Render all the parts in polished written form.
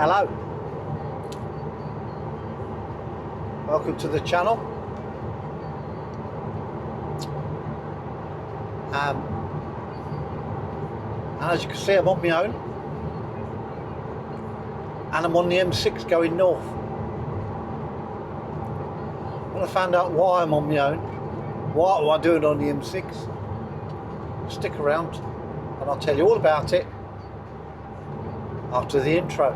Hello, welcome to the channel. And as you can see, I'm on my own and I'm on the M6 going north. When I found out why I'm on my own, what am I doing on the M6, stick around and I'll tell you all about it after the intro.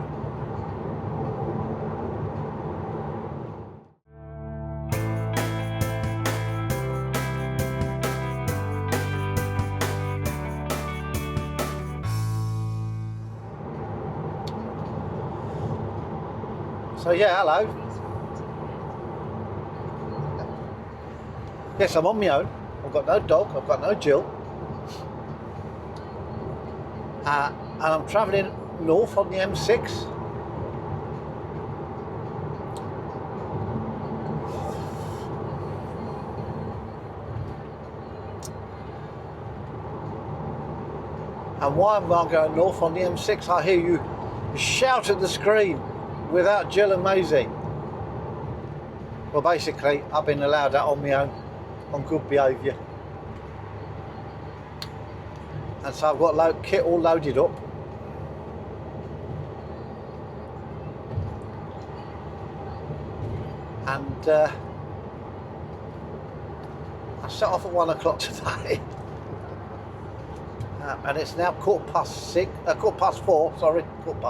So yeah, hello. Yes, I'm on my own. I've got no dog, I've got no Jill. And I'm travelling north on the M6. And why am I going north on the M6? I hear you shout at the screen without Jill and Maisie. Well, basically, I've been allowed out on my own, on good behaviour. And so I've got kit all loaded up. And I set off at 1 o'clock today. And it's now quarter past 4, sorry, quarter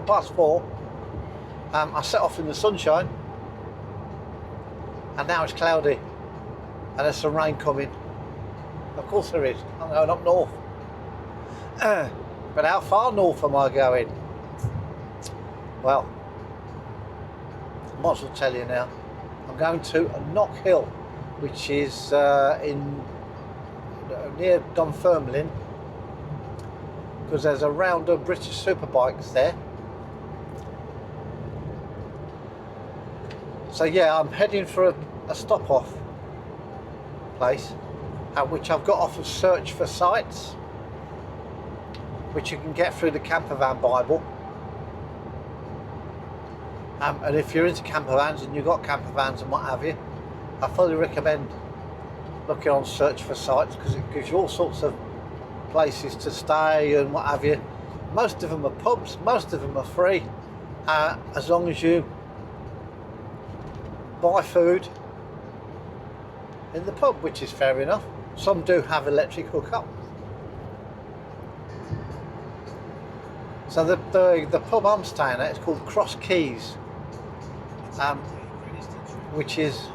past 4. I set off in the sunshine, and now it's cloudy, and there's some rain coming. Of course there is. I'm going up north. But how far north am I going? Well, I might as well tell you now. I'm going to Knockhill, which is near Dunfermline, because there's a round of British superbikes there. So yeah, I'm heading for a stop-off place, which I've got off of Search for Sites, which you can get through the Campervan Bible. And if you're into campervans and you've got campervans and what have you, I fully recommend looking on Search for Sites, because it gives you all sorts of places to stay and what have you. Most of them are pubs, most of them are free, as long as you buy food in the pub, which is fair enough. Some do have electric hookup. So the pub I'm staying at is called Cross Keys, which is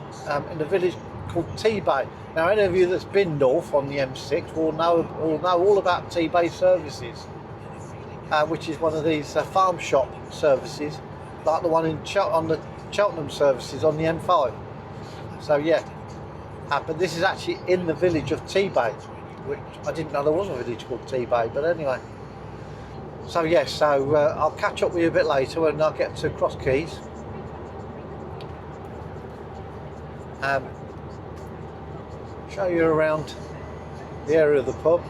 in a village called T-Bay. Now, any of you that's been north on the M6 will know all about T-Bay services, which is one of these farm shop services, like the one on the Cheltenham services on the M5. So yeah, but this is actually in the village of T-Bay, which I didn't know there was a village called T-Bay, but anyway. So yeah, so I'll catch up with you a bit later when I get to Cross Keys. Show you around the area of the pub.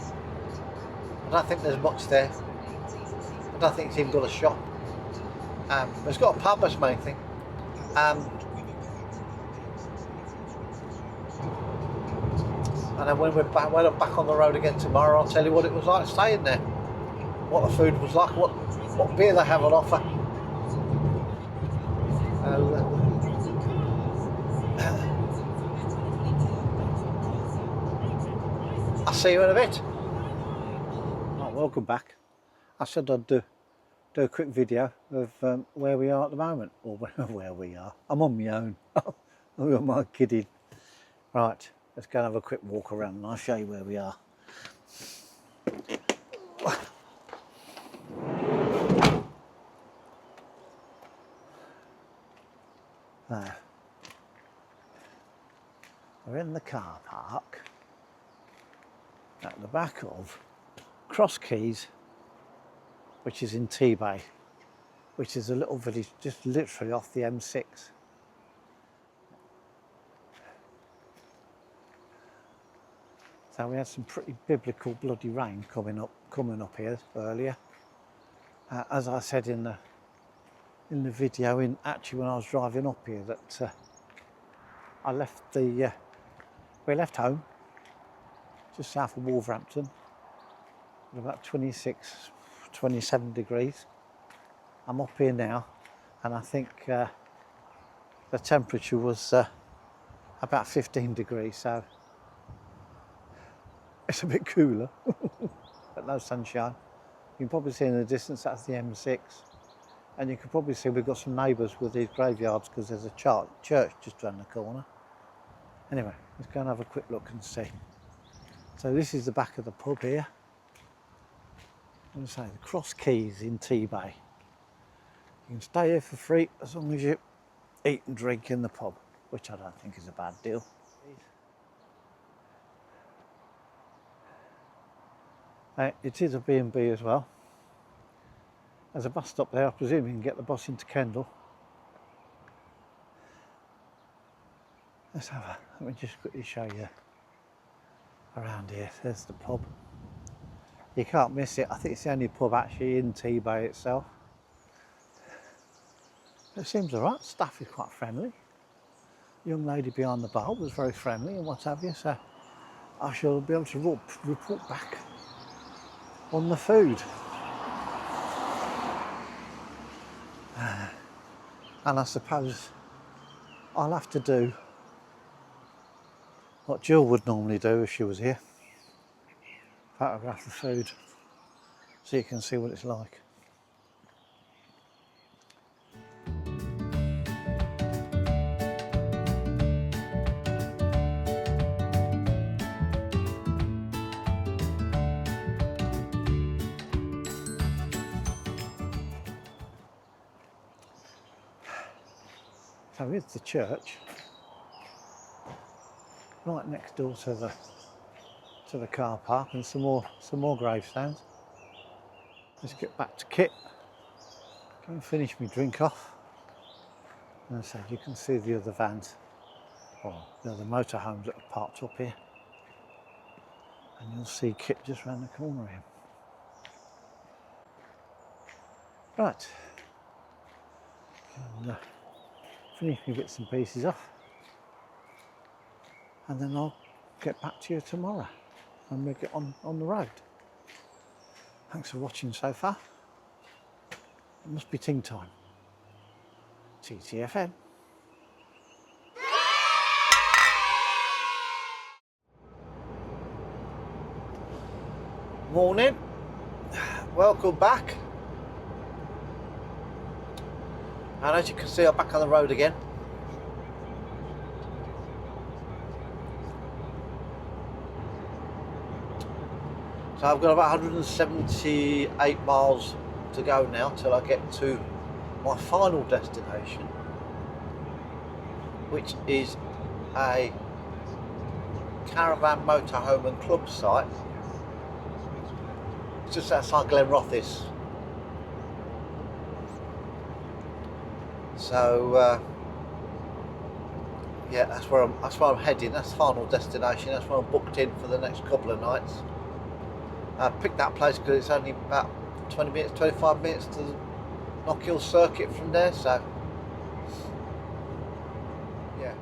I don't think there's much there. I don't think it's even got a shop. It's got a pub, that's the main thing. And then when I'm back on the road again tomorrow, I'll tell you what it was like staying there, what the food was like, what beer they have on offer. I'll see you in a bit. Right, welcome back. I said I'd do a quick video of where we are at the moment, or where we are. I'm on my own. Who am I kidding? Right, let's go and have a quick walk around and I'll show you where we are. Now, we're in the car park at the back of Cross Keys, which is in T-Bay, which is a little village just literally off the M6. So we had some pretty biblical bloody rain coming up here earlier. As I said in the in the video actually when I was driving up here that I left we left home just south of Wolverhampton at about 26, 27 degrees. I'm up here now, and I think the temperature was about 15 degrees, so it's a bit cooler, but no sunshine. You can probably see in the distance that's the M6, and you can probably see we've got some neighbours with these graveyards because there's a church just around the corner. Anyway, let's go and have a quick look and see. So this is the back of the pub here. I'm going to say the Cross Keys in T-Bay. You can stay here for free as long as you eat and drink in the pub, which I don't think is a bad deal. It is a B&B as well. There's a bus stop there. I presume you can get the bus into Kendal. Let me just quickly show you around here. There's the pub. You can't miss it. I think it's the only pub actually in T-Bay itself. It seems alright. Staff is quite friendly. The young lady behind the bar was very friendly and what have you, so I shall be able to report back on the food. And I suppose I'll have to do what Jill would normally do if she was here. Photograph the food so you can see what it's like. So here's the church, right next door to the car park, and some more gravestones. Let's get back to KITT. Go and finish my drink off. And so you can see the other vans, or the other motorhomes that are parked up here. And you'll see KITT just round the corner here. Right. And, finish my bits and pieces off, and then I'll get back to you tomorrow and we'll get on the road. Thanks for watching so far. It must be ting time. TTFN. Morning, welcome back. And as you can see, I'm back on the road again. So I've got about 178 miles to go now till I get to my final destination, which is a caravan, motorhome and club site. It's just outside Glenrothes. So yeah, that's where I'm heading. That's the final destination. That's where I'm booked in for the next couple of nights. I picked that place because it's only about 20 minutes, 25 minutes to the Knockhill circuit from there. So yeah,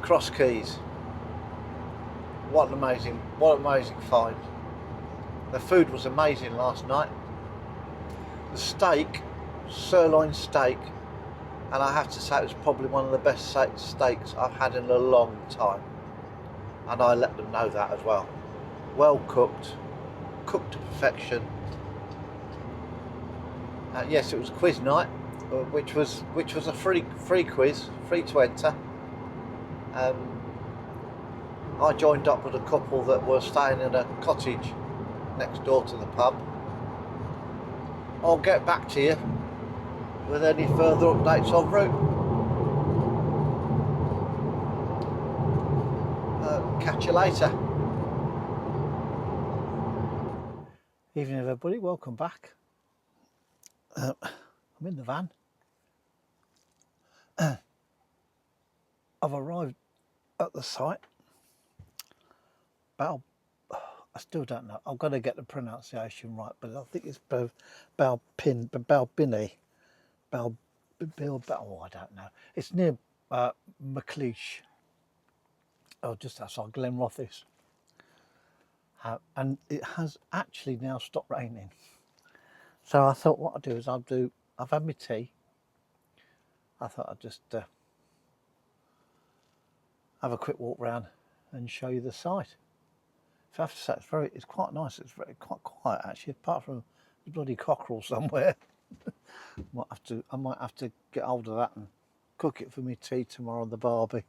Cross Keys. What an amazing find. The food was amazing last night. The steak, sirloin steak. And I have to say it was probably one of the best steaks I've had in a long time. And I let them know that as well. Well cooked, cooked to perfection. Yes, it was quiz night, which was a free quiz, free to enter. I joined up with a couple that were staying in a cottage next door to the pub. I'll get back to you with any further updates en route. Catch you later. Evening everybody, welcome back. I'm in the van. I've arrived at the site. I still don't know. I've got to get the pronunciation right, but I think it's Balbini. oh, I don't know. It's near McLeish, oh, just outside Glenrothes. And it has actually now stopped raining. So I thought what I'd do is I've had my tea. I thought I'd just have a quick walk round and show you the site. So I have to say it's quite nice. It's quite quiet actually, apart from the bloody cockerel somewhere. I might have to get hold of that and cook it for me tea tomorrow on the barbie.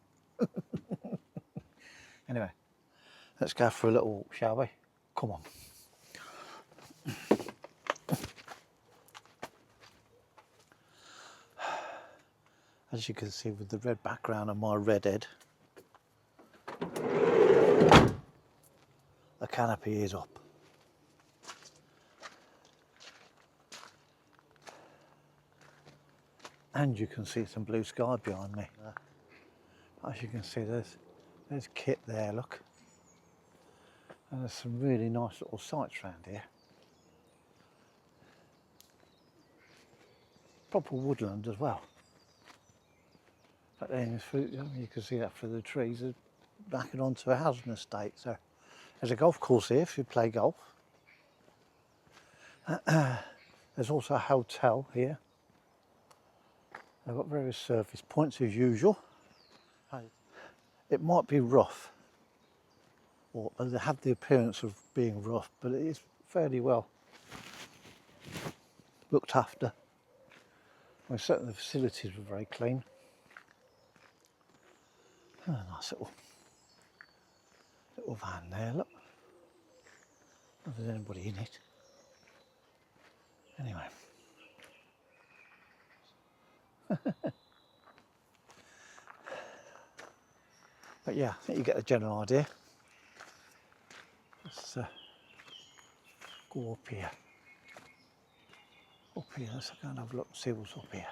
Anyway, let's go for a little walk, shall we? Come on. As you can see with the red background and my red head, the canopy is up. And you can see some blue sky behind me. As you can see, there's KITT there, look. And there's some really nice little sites around here. Proper woodland as well. But then you can see that through the trees, backing onto a housing estate. So there's a golf course here if you play golf. There's also a hotel here. They've got various service points as usual. It might be rough, or they have the appearance of being rough, but it is fairly well looked after. Well, certainly the facilities were very clean. Oh, a nice little van there, look. If there's anybody in it. Anyway. But yeah, I think you get the general idea. Let's go up here. Up here, let's go and have a look and see what's up here.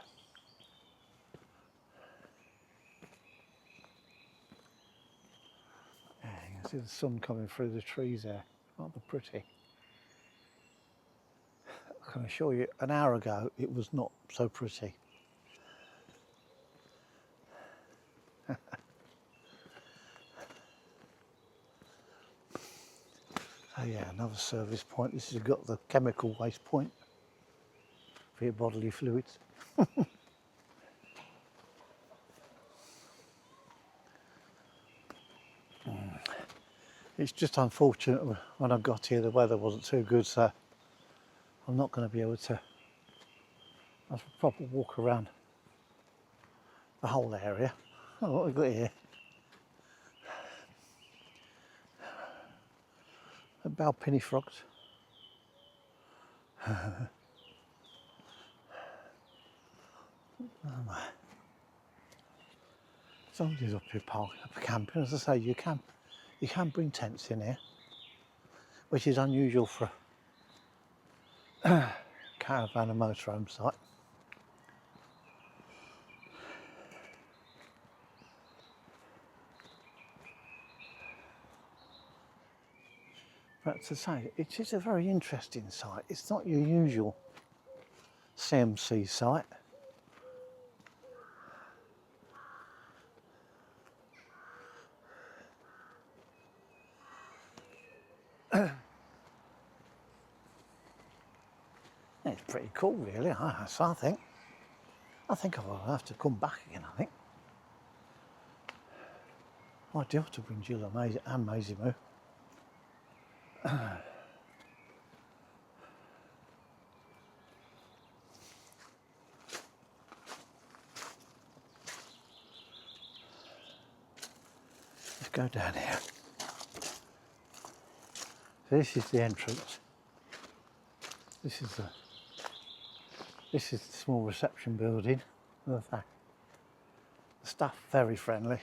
Yeah, you can see the sun coming through the trees there. Rather pretty. I can assure you, an hour ago it was not so pretty. Oh yeah, another service point. This has got the chemical waste point for your bodily fluids. It's just unfortunate when I got here the weather wasn't too good, so I'm not going to be able to have a proper walk around the whole area. Oh, what have we got here? About penny frogs. Somebody's up here parking up camping. As I say, you can bring tents in here, which is unusual for a caravan and motorhome site. But to say, it is a very interesting site. It's not your usual CMC site. It's pretty cool, really. I think. I think I'll have to come back again. I think. Ideal to bring Jill and Maisie Moo. Let's go down here. So this is the entrance. This is the small reception building. The staff very friendly.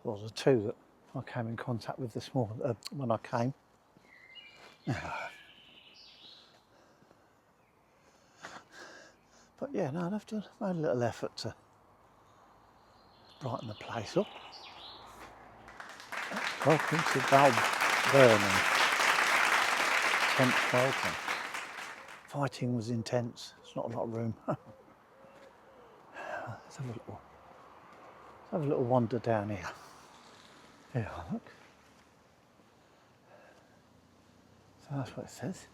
Well, the two that I came in contact with this morning when I came. But yeah, no, I've made a little effort to brighten the place up. Welcome to Balburnham. 10th welcome. fighting was intense. It's not a lot of room. Let's have a little wander down here. Here, look. So that's what it says.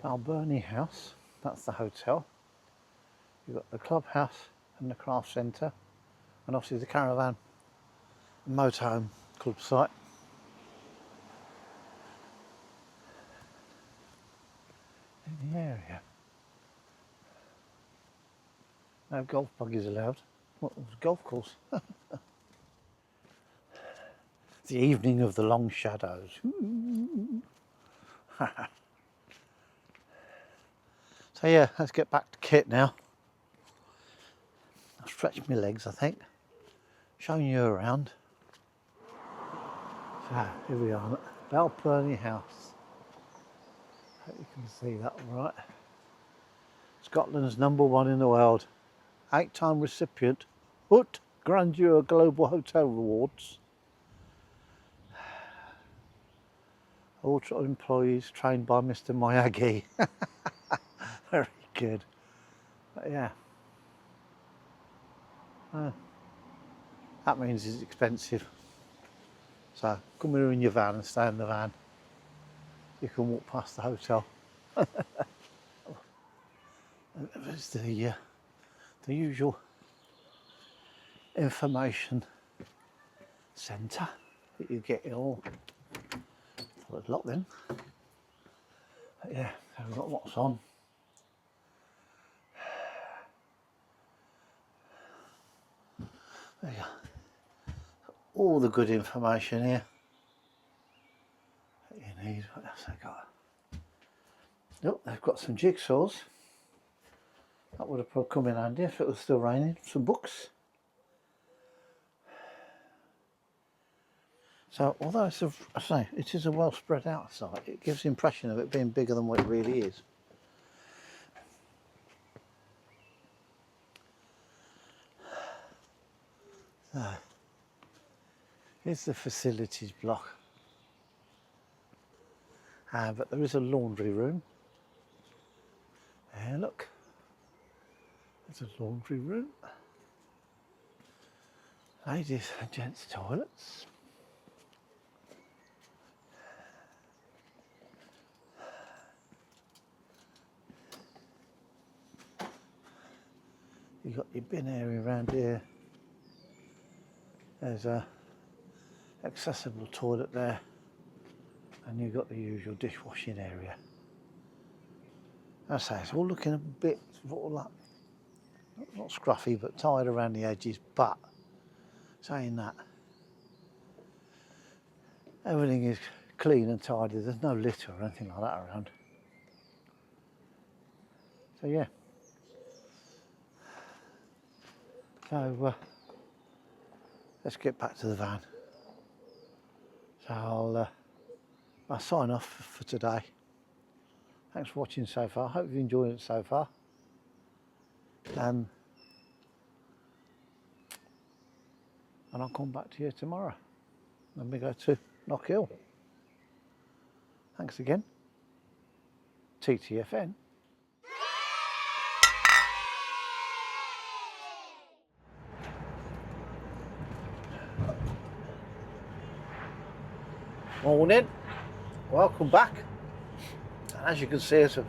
Balburney House, that's the hotel. You've got the clubhouse and the craft centre, and obviously the caravan and motorhome club site. In the area. No golf buggies allowed. What was a golf course? The evening of the long shadows. So yeah, let's get back to KITT now. I've stretched my legs, I think. Showing you around. So here we are at Balburney House. Hope you can see that all right. Scotland's #1 in the world. 8-time recipient Hut Grandeur Global Hotel Awards. All employees trained by Mr. Miyagi. Very good. But yeah. That means it's expensive. So come here in your van and stay in the van. You can walk past the hotel. There's the usual information centre that you get it all. Well, it's locked then. But yeah, so we've got lots on. There you go. All the good information here that you need. What else they got? Look, they've got some jigsaws. That would have probably come in handy if it was still raining. Some books. So, although it's it is a well spread out site, it gives the impression of it being bigger than what it really is. So, here's the facilities block. But there is a laundry room. There, look. There's a laundry room. Ladies and gents toilets. You've got your bin area around here. There's a accessible toilet there, and you've got the usual dishwashing area. I say it's all looking a bit sort of like, not scruffy, but tired around the edges. But saying that, everything is clean and tidy. There's no litter or anything like that around. So yeah. So let's get back to the van. So I'll sign off for today. Thanks for watching so far. Hope you've enjoyed it so far. And I'll come back to you tomorrow when we go to Knockhill. Thanks again. TTFN. Morning, welcome back. And as you can see, it's a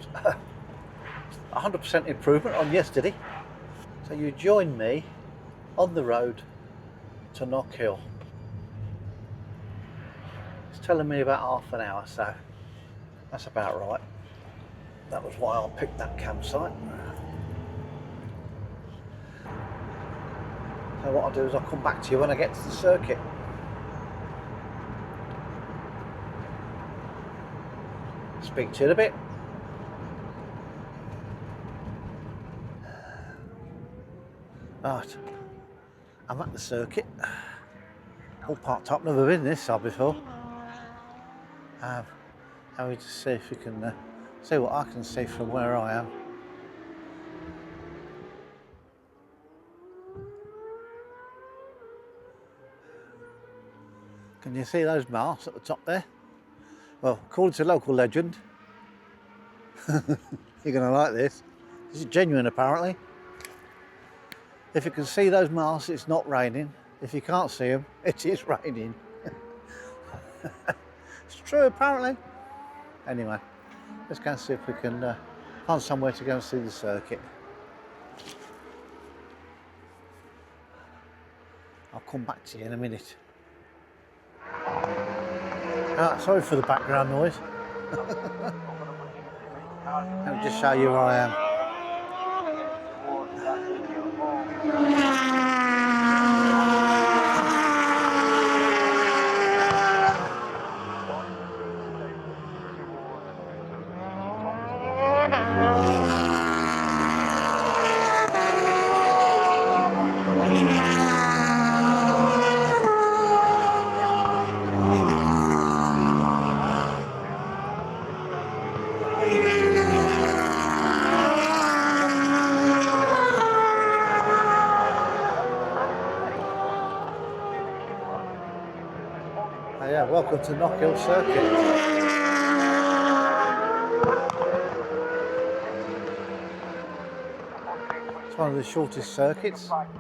100% improvement on yesterday. So you join me on the road to Knockhill. It's telling me about half an hour, so that's about right. That was why I picked that campsite. So what I'll do is I'll come back to you when I get to the circuit. Speak to you in a bit. Right, I'm at the circuit. All parked up, never been this side before. How we just see if we can see what I can see from where I am. Can you see those masts at the top there? Well, according to local legend, You're going to like this. This is genuine apparently. If you can see those masks, it's not raining. If you can't see them, it is raining. It's true apparently. Anyway, let's go and see if we can find somewhere to go and see the circuit. I'll come back to you in a minute. Sorry for the background noise. Let me just show you where I am. Yeah, welcome to Knockhill Circuit. It's one of the shortest circuits where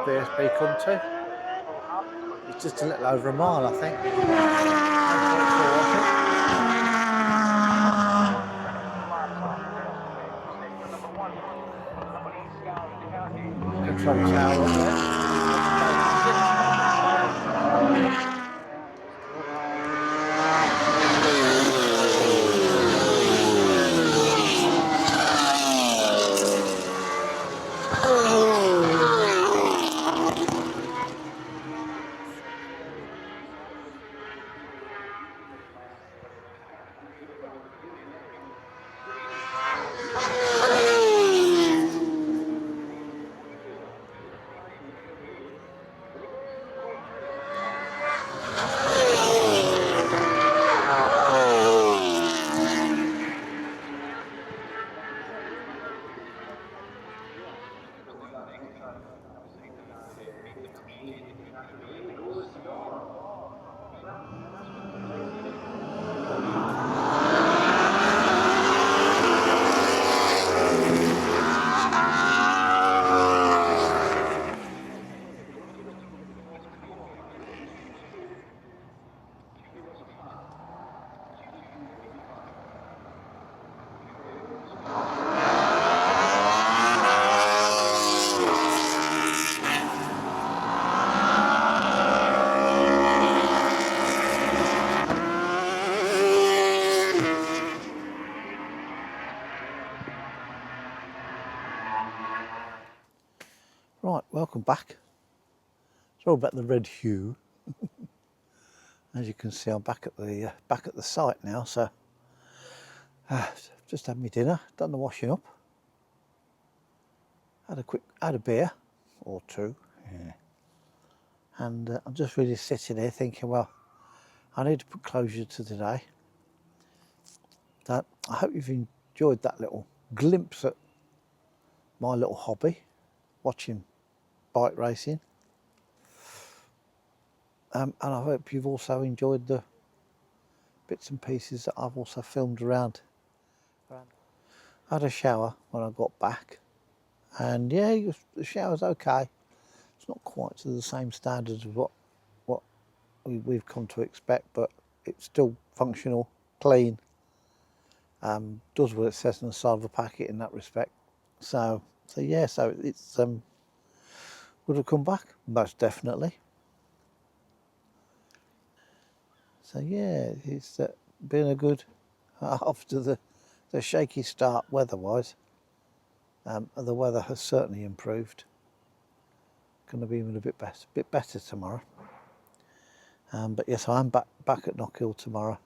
BSB come to. It's just a little over a mile, I think. Control tower up there. Right, welcome back. It's all about the red hue. As you can see, I'm back at the site now. So, just had my dinner, done the washing up, had a beer or two, yeah. And I'm just really sitting here thinking, well, I need to put closure to today. So I hope you've enjoyed that little glimpse at my little hobby, watching bike racing. And I hope you've also enjoyed the bits and pieces that I've also filmed around. I had a shower when I got back, and yeah, the shower's okay. It's not quite to the same standards of what we've come to expect, but it's still functional, clean. Does what it says on the side of the packet in that respect. So yeah, so it's would have come back most definitely. So yeah, it's been a good after the shaky start weather-wise. The weather has certainly improved. Going to be even a bit better tomorrow. But yes, I'm back at Knockhill tomorrow.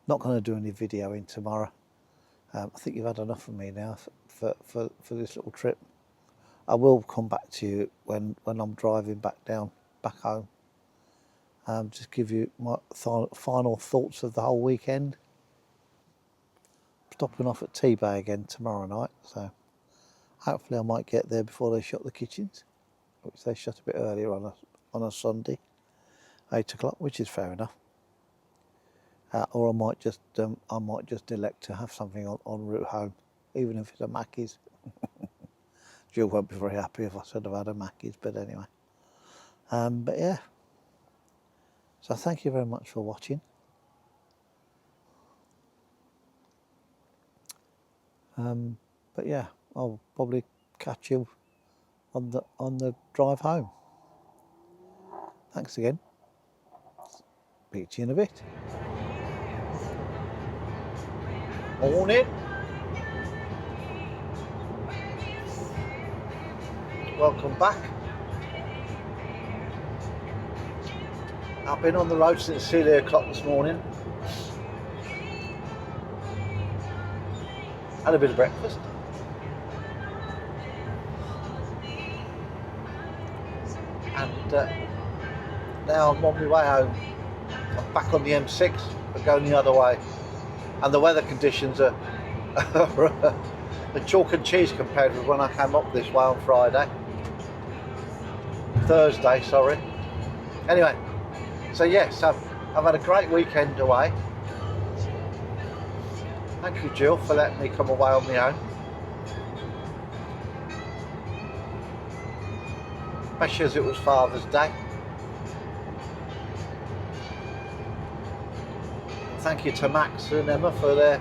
Not going to do any videoing tomorrow. I think you've had enough of me now for this little trip. I will come back to you when I'm driving back home. Just give you my final thoughts of the whole weekend. Stopping off at T-Bay again tomorrow night, so hopefully I might get there before they shut the kitchens, which they shut a bit earlier on a Sunday, 8 o'clock, which is fair enough. or I might just elect to have something on route home, even if it's a Mackey's. Jill won't be very happy if I said I've had a Mackey's, but anyway. But yeah, so thank you very much for watching. But yeah, I'll probably catch you on the drive home. Thanks again. Speak to you in a bit. Morning. Welcome back. I've been on the road since 3 o'clock this morning. Had a bit of breakfast. And now I'm on my way home. I'm back on the M6, but going the other way. And the weather conditions are the chalk and cheese compared with when I came up this way on Thursday, sorry. Anyway, so yes, I've had a great weekend away. Thank you, Jill, for letting me come away on my own. Especially as it was Father's Day. Thank you to Max and Emma for their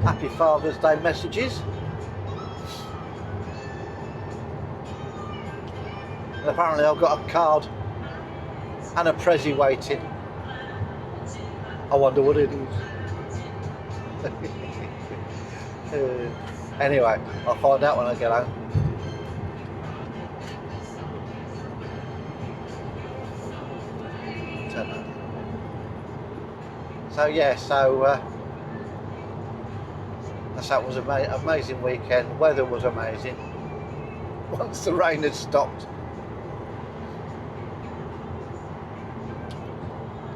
happy Father's Day messages. And apparently I've got a card and a Prezi waiting. I wonder what it is. Anyway, I'll find out when I get home. So yeah, that was an amazing weekend. Weather was amazing. Once the rain had stopped.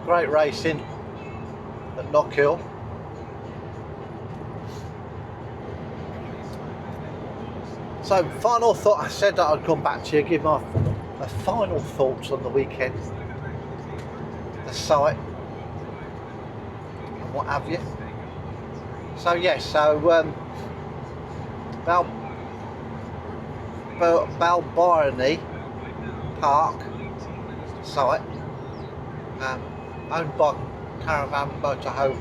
Great racing at Knockhill. So final thought, I said that I'd come back to you, give my final thoughts on the weekend, the site, and what have you. So yes, Balbirnie Park site, owned by Caravan Motorhome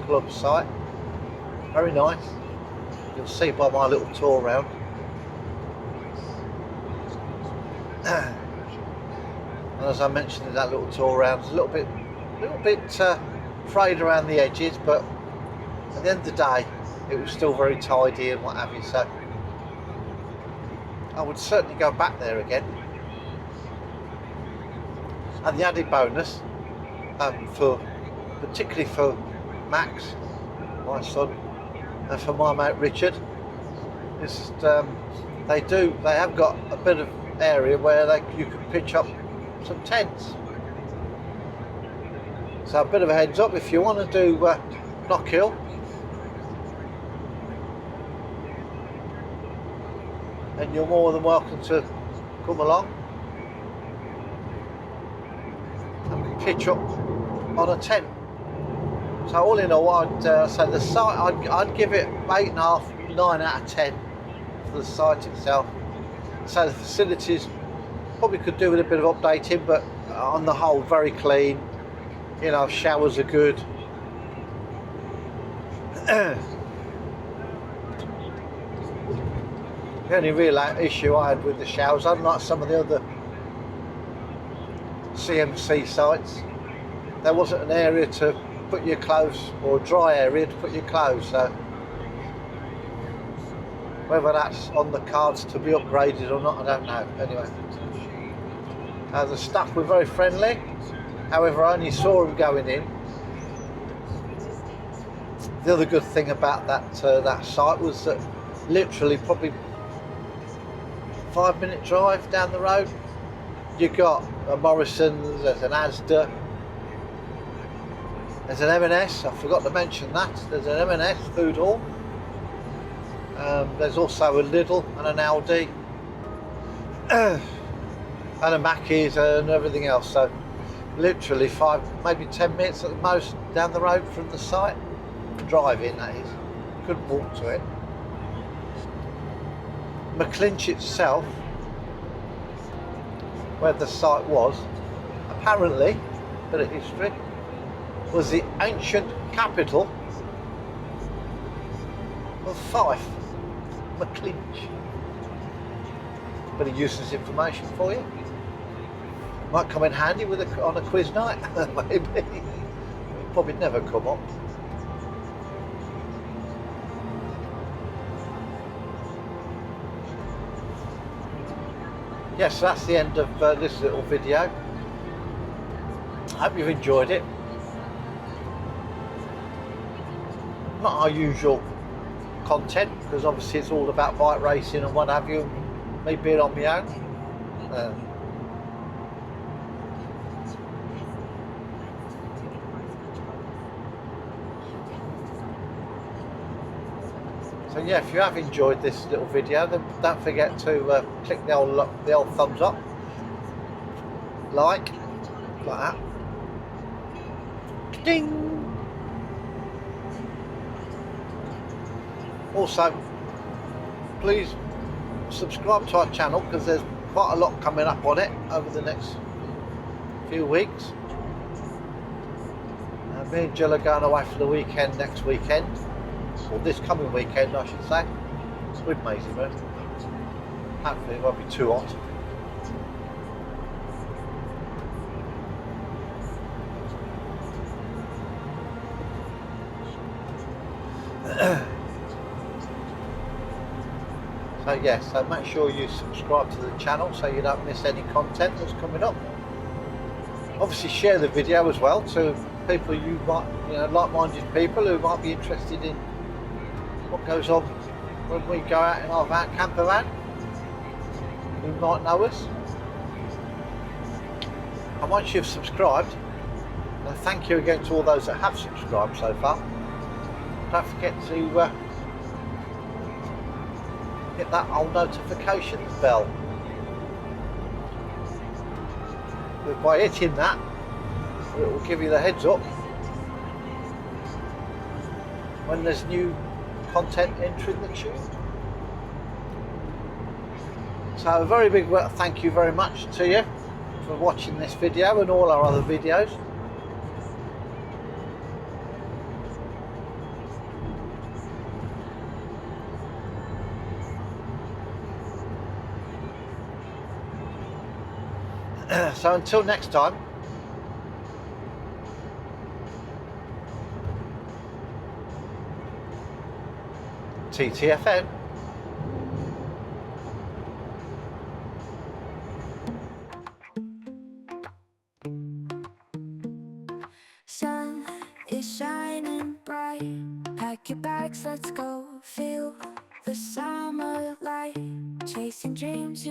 Club site, very nice. You'll see by my little tour around. And as I mentioned in that little tour around, it's a little bit frayed around the edges, but at the end of the day, it was still very tidy and what have you. So I would certainly go back there again. And the added bonus, particularly for Max, my son, and for my mate Richard, is they have got a bit of area where you can pitch up some tents. So a bit of a heads up, if you want to do Knockhill, then you're more than welcome to come along and pitch up on a tent. So all in all, I'd say the site, I'd give it 8.5, 9 out of 10 for the site itself. So the facilities probably could do with a bit of updating, but on the whole, very clean. You know, showers are good. The only real issue I had with the showers, unlike some of the other CMC sites, there wasn't an area to put your clothes, or a dry area to put your clothes. So whether that's on the cards to be upgraded or not, I don't know. Anyway, the staff were very friendly. However, I only saw them going in. The other good thing about that site was that literally probably 5-minute drive down the road, you got a Morrison's, there's an Asda, there's an M&S, I forgot to mention that, there's an M&S food hall, there's also a Lidl and an Aldi. and a Mackey's and everything else. So literally 5, maybe 10 minutes at the most down the road from the site. Driving, that is. Couldn't walk to it. McClinch itself, where the site was, apparently, bit of history, was the ancient capital of Fife, McClinch. Bit of useless information for you. Might come in handy with on a quiz night, maybe. It'll probably never come up. Yes, so that's the end of this little video. Hope you've enjoyed it. Not our usual content, because obviously it's all about bike racing and what have you, me being on my own. So yeah, if you have enjoyed this little video, then don't forget to click the old thumbs up, like that. Ding! Also, please subscribe to our channel, because there's quite a lot coming up on it over the next few weeks. Me and Jill are going away for the weekend next weekend, or this coming weekend I should say, with Maisie Moon. Hopefully it won't be too hot. So yes, so make sure you subscribe to the channel so you don't miss any content that's coming up. Obviously share the video as well to people you might, like-minded people who might be interested in what goes on when we go out in our camper van, who might know us. And once you've subscribed, and thank you again to all those that have subscribed so far, don't forget to hit that old notifications bell. But by hitting that, it will give you the heads up when there's new content entering the tube. So a very big thank you very much to you for watching this video and all our other videos. So until next time, TTFN. Sun is shining bright. Pack your bags, let's go. Feel the summer light. Chasing dreams,